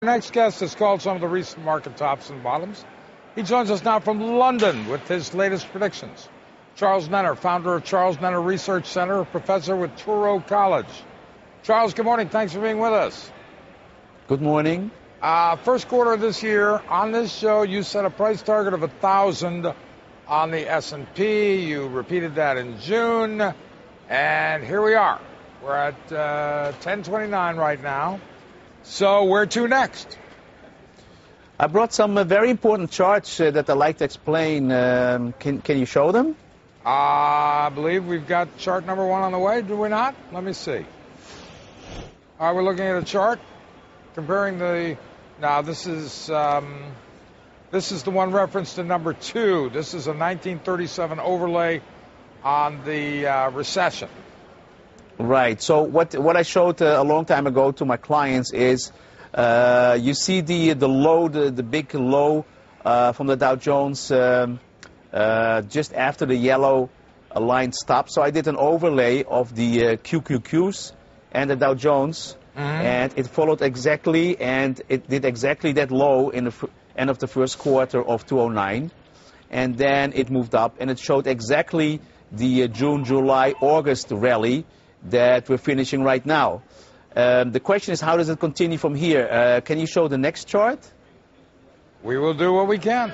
Next guest has called some of the recent market tops and bottoms. He joins us now from London with his latest predictions. Charles Nenner, founder of Charles Nenner Research Center, professor with Truro College. Charles, good morning. Thanks for being with us. Good morning. First quarter of this year, on this show, you set a price target of 1,000 on the S&P. You repeated that in June, and here we are. We're at 1029 right now. So where to next? I brought some very important charts that I'd like to explain. Can you show them? I believe we've got chart number one on the way, do we not? Let me see. All right, we're looking at a chart comparing the... Now, this is the one referenced to number two. This is a 1937 overlay on the recession. Right. So what I showed a long time ago to my clients is you see the low, the big low from the Dow Jones just after the yellow line stopped. So I did an overlay of the QQQs and the Dow Jones, and it followed exactly, and it did exactly that low in the end of the first quarter of 2009, and then it moved up, and it showed exactly the June, July, August rally that we're finishing right now. The question is, how does it continue from here? Can you show the next chart? We will do what we can.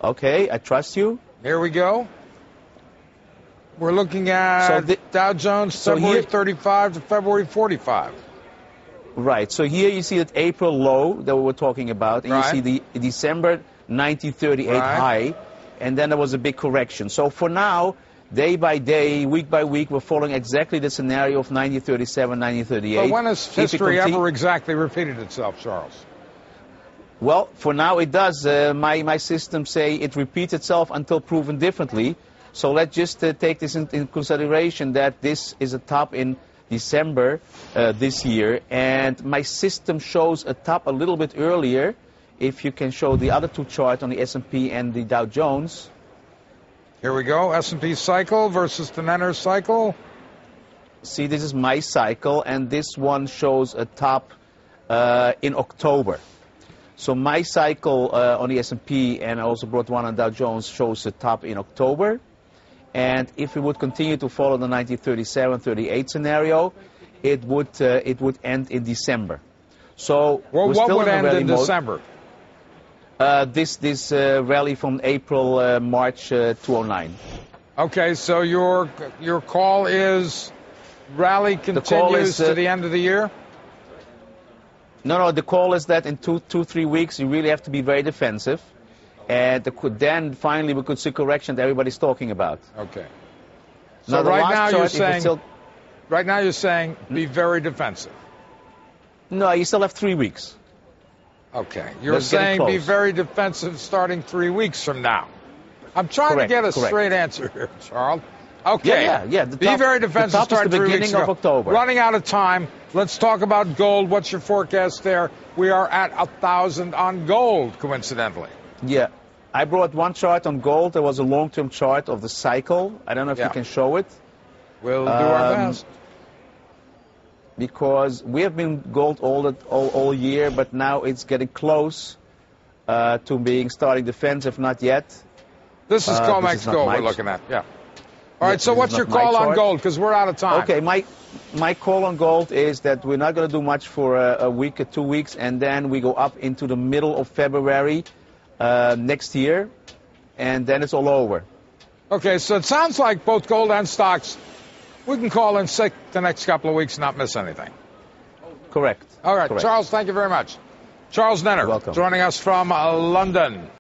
Okay, I trust you. Here we go. We're looking at Dow Jones February 35 to February 45. Right, so here you see that April low that we were talking about, and you see the December 1938 high, and then there was a big correction. So for now, day by day, week by week, we're following exactly the scenario of 1937, 1938. But when has history ever exactly repeated itself, Charles? Well, for now it does. My systems say it repeats itself until proven differently. So let's just take this in consideration that this is a top in December this year. And my system shows a top a little bit earlier. If you can show the other two charts on the S&P and the Dow Jones. Here we go, S&P cycle versus the Nenner cycle. See, this is my cycle, and this one shows a top in October. So my cycle on the S&P, and I also brought one on Dow Jones, shows a top in October. And if we would continue to follow the 1937-38 scenario, it would end in December. So well, what would end in December? This rally from April, March 2009. Okay, so your call is rally continues to the end of the year? No, the call is that in 3 weeks you really have to be very defensive, and then finally we could see correction that everybody's talking about. Okay. So right now you're saying be very defensive. No, you still have 3 weeks. Okay, you're saying be very defensive starting 3 weeks from now. I'm trying to get a straight answer here, Charles. Okay, yeah. Be very defensive starting 3 weeks beginning of October. Running out of time. Let's talk about gold. What's your forecast there? We are at 1,000 on gold, coincidentally. Yeah, I brought one chart on gold. There was a long-term chart of the cycle. I don't know if you can show it. We'll do our best. Because we have been gold all year, but now it's getting close to being starting defensive, not yet. This is COMEX gold we're looking at, All right, so what's your call on gold? Because we're out of time. Okay, my call on gold is that we're not going to do much for a week or 2 weeks, and then we go up into the middle of February next year, and then it's all over. Okay, so it sounds like both gold and stocks, we can call in sick the next couple of weeks and not miss anything. Correct. All right, Charles, thank you very much. Charles Nenner joining us from London.